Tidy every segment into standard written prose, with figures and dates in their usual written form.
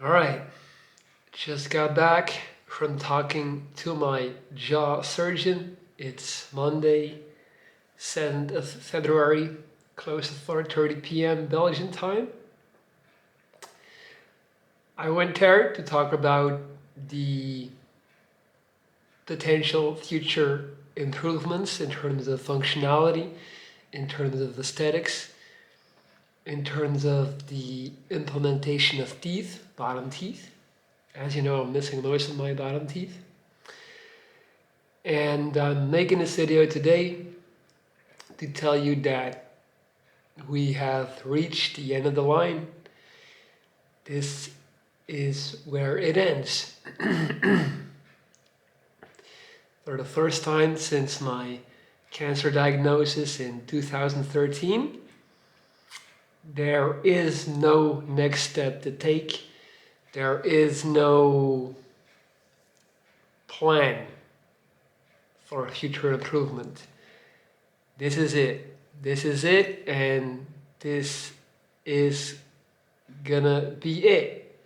All right, just got back from talking to my jaw surgeon. It's Monday, 7th of February, close to 4:30 p.m. Belgian time. I went there to talk about the potential future improvements in terms of functionality, in terms of aesthetics, in terms of the implementation of teeth, bottom teeth. As you know, I'm missing most of my bottom teeth. And I'm making this video today to tell you that we have reached the end of the line. This is where it ends. For the first time since my cancer diagnosis in 2013, there is no next step to take. There is no plan for future improvement. This is it. This is it, and this is gonna be it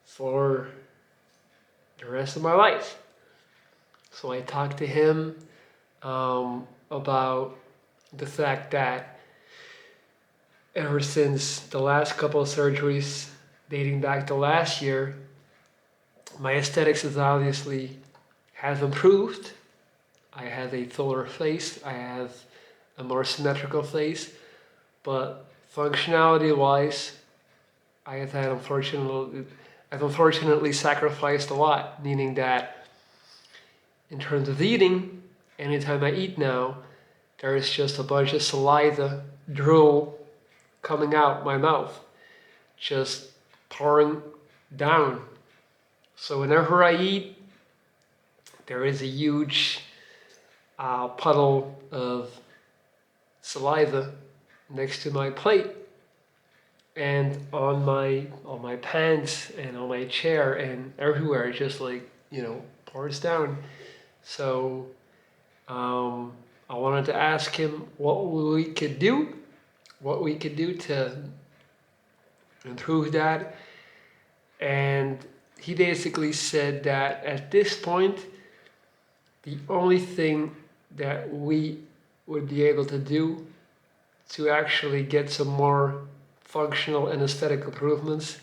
for the rest of my life. So I talked to him about the fact that ever since the last couple of surgeries dating back to last year, my aesthetics has improved. I have a fuller face, I have a more symmetrical face, but functionality wise, I've unfortunately sacrificed a lot, meaning that in terms of eating, anytime I eat now, there is just a bunch of saliva, drool coming out my mouth, just pouring down. So whenever I eat, there is a huge puddle of saliva next to my plate and on my pants and on my chair and everywhere. It just pours down. So I wanted to ask him what we could do to improve that. And he basically said that at this point, the only thing that we would be able to do to actually get some more functional and aesthetic improvements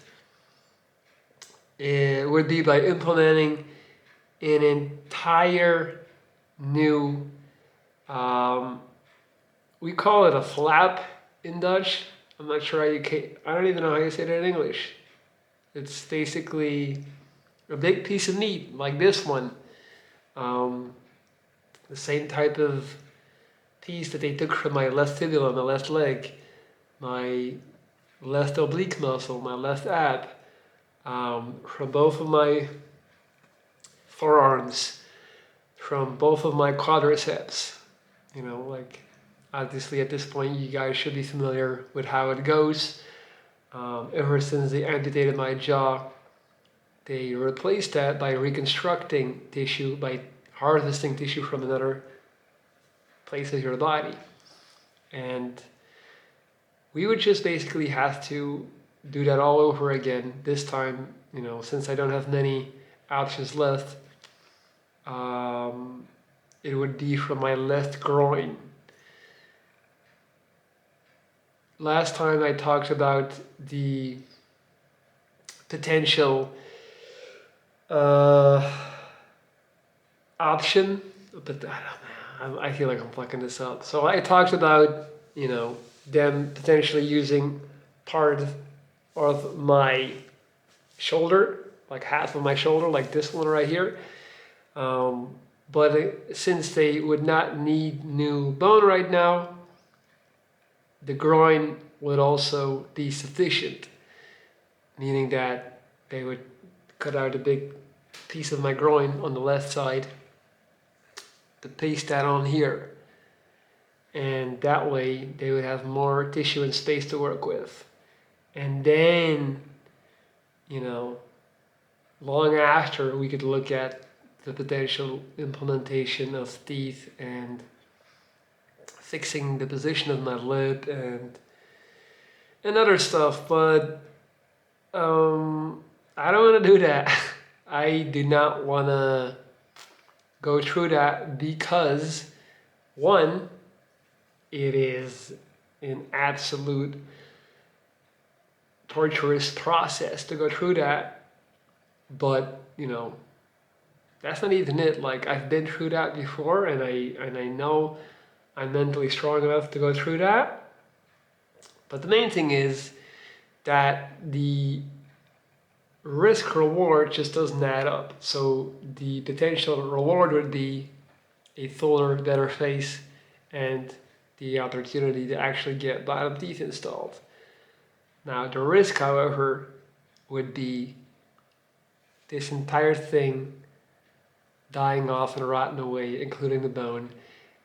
would be by implementing an entire new, we call it a flap in Dutch. I'm not sure I don't even know how you say that in English. It's basically a big piece of meat like this one. The same type of piece that they took from my left fibula, my left leg, my left oblique muscle, my left ab, from both of my forearms, from both of my quadriceps. Obviously at this point you guys should be familiar with how it goes. Ever since they amputated my jaw, they replaced that by reconstructing tissue, by harvesting tissue from another place of your body. And we would just basically have to do that all over again. This time, since I don't have many options left, it would be from my left groin. Last time I talked about the potential option, but I feel like I'm fucking this up. So I talked about, them potentially using part of my shoulder, like half of my shoulder, like this one right here. But since they would not need new bone right now, the groin would also be sufficient, meaning that they would cut out a big piece of my groin on the left side to paste that on here. And that way they would have more tissue and space to work with. And then, long after, we could look at the potential implementation of teeth and fixing the position of my lip and other stuff. But I don't want to do that. I do not want to go through that because, one, it is an absolute torturous process to go through that. But, that's not even it. Like, I've been through that before, and I know I'm mentally strong enough to go through that. But the main thing is that the risk reward just doesn't add up. So the potential reward would be a fuller, better face and the opportunity to actually get bottom teeth installed. Now, the risk, however, would be this entire thing dying off and rotting away, including the bone,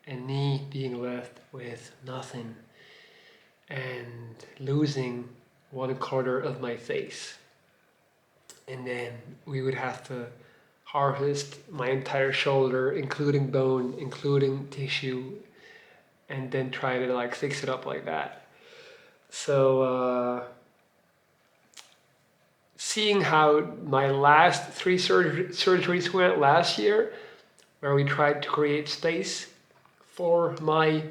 and me being left with nothing and losing 1/4 of my face. And then we would have to harvest my entire shoulder, including bone, including tissue, and then try to like fix it up like that. So seeing how my last three surgeries went last year, where we tried to create space for my,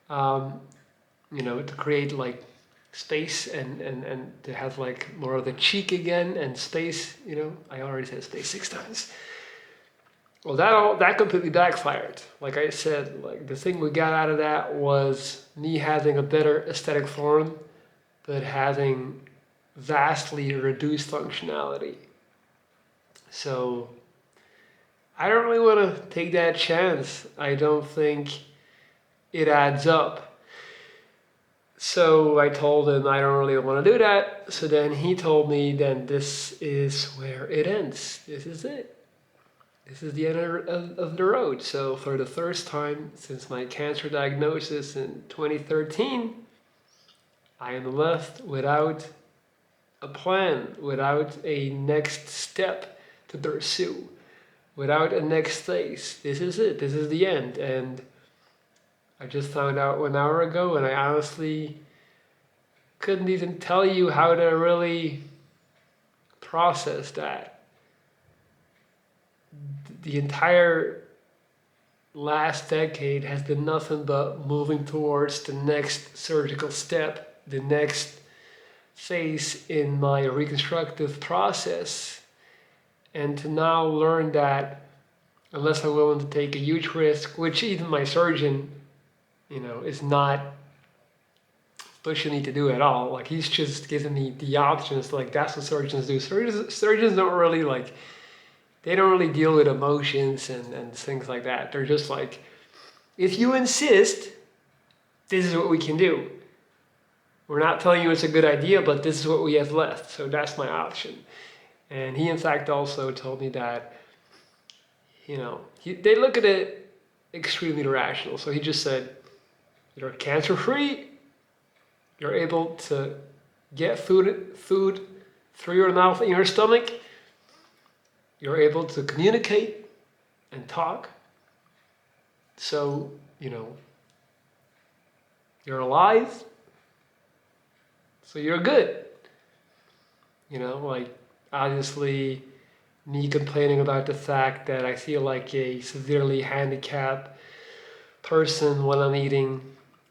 to create like space and to have like more of the cheek again and space, I already said space 6 times. Well, that completely backfired. Like I said, like the thing we got out of that was me having a better aesthetic form, but having vastly reduced functionality. So I don't really want to take that chance. I don't think it adds up. So I told him I don't really want to do that. So then he told me, then this is where it ends. This is it. This is the end of the road. So for the first time since my cancer diagnosis in 2013, I am left without a plan, without a next step to pursue, without a next phase. This is it. This is the end. And I just found out 1 hour ago, and I honestly couldn't even tell you how to really process that. The entire last decade has been nothing but moving towards the next surgical step, the next phase in my reconstructive process. And to now learn that unless I'm willing to take a huge risk, which even my surgeon, is not pushing me to do at all. Like he's just giving me the options. Like that's what surgeons do. Surgeons don't really they don't really deal with emotions and things like that. They're just like, if you insist, this is what we can do. We're not telling you it's a good idea, but this is what we have left. So that's my option. And he, in fact, also told me that, they look at it extremely rational. So he just said, you're cancer-free. You're able to get food through your mouth and your stomach. You're able to communicate and talk. So, you're alive. So you're good. Obviously me complaining about the fact that I feel like a severely handicapped person when I'm eating,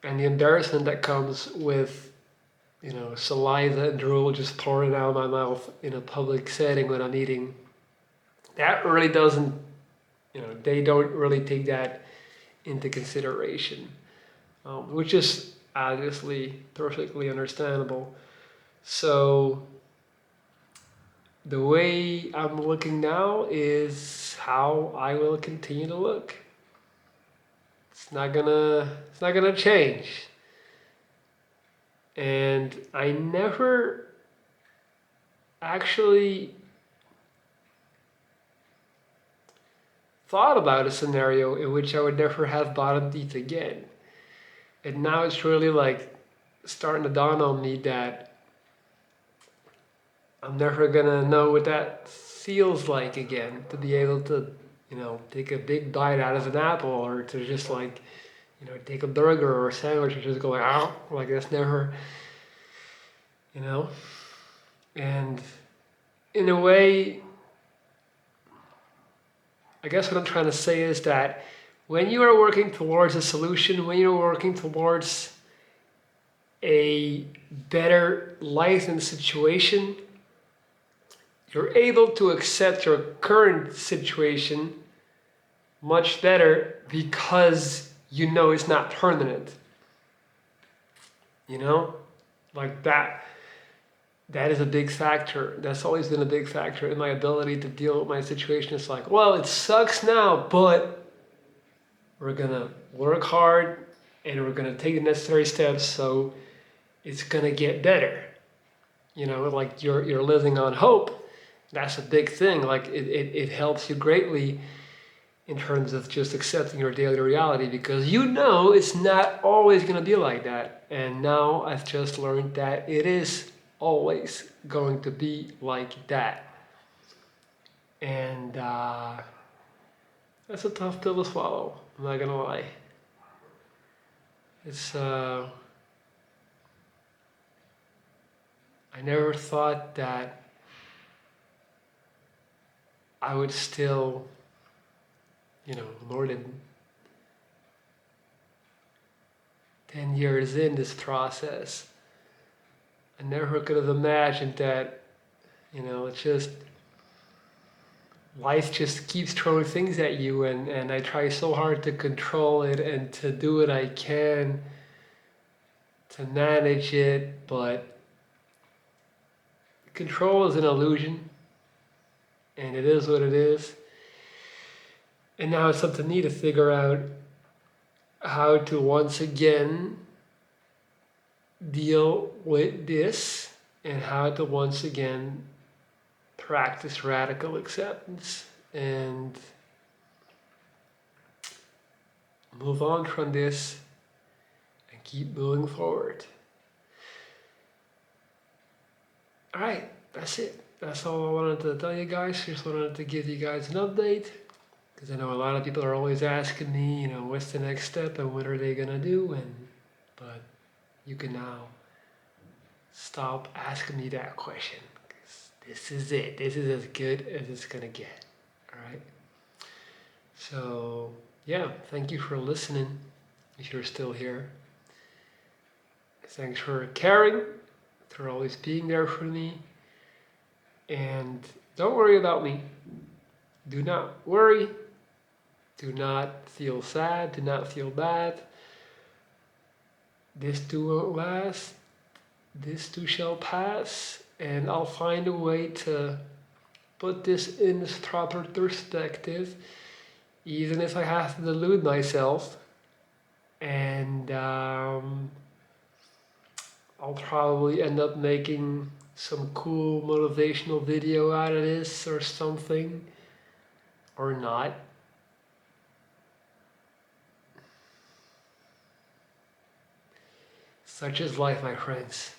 and the embarrassment that comes with, saliva and drool just pouring out of my mouth in a public setting when I'm eating. That really doesn't, they don't really take that into consideration, which is obviously perfectly understandable. So the way I'm looking now is how I will continue to look. It's not gonna change. And I never actually thought about a scenario in which I would never have bottom teeth again. And now it's really starting to dawn on me that I'm never gonna know what that feels like again, to be able to, take a big bite out of an apple, or to just take a burger or a sandwich and just go that's never, and in a way, I guess what I'm trying to say is that when you are working towards a solution, when you're working towards a better life and situation, you're able to accept your current situation much better because you know it's not permanent. You know? Like that is a big factor. That's always been a big factor in my ability to deal with my situation. It's like, well, it sucks now, but we're gonna work hard and we're gonna take the necessary steps so it's gonna get better. You know, like you're living on hope. That's a big thing. Like it helps you greatly in terms of just accepting your daily reality because you know it's not always gonna be like that. And now I've just learned that it is always going to be like that. And that's a tough pill to swallow. I'm not gonna lie. It's I never thought that I would still, more than 10 years in this process, I never could have imagined that, it's just, life just keeps throwing things at you, and I try so hard to control it and to do what I can to manage it, but control is an illusion, and it is what it is. And now it's up to me to figure out how to once again deal with this and how to once again practice radical acceptance and move on from this and keep moving forward. All right, that's it. That's all I wanted to tell you guys. Just wanted to give you guys an update because I know a lot of people are always asking me, what's the next step and what are they gonna do? But you can now stop asking me that question. This is it. This is as good as it's gonna get. All right. So yeah, thank you for listening. If you're still here, thanks for caring, for always being there for me, and don't worry about me. Do not worry. Do not feel sad. Do not feel bad. This too won't last. This too shall pass, and I'll find a way to put this in this proper perspective, even if I have to delude myself. And I'll probably end up making some cool motivational video out of this or something, or not. Such is life, my friends.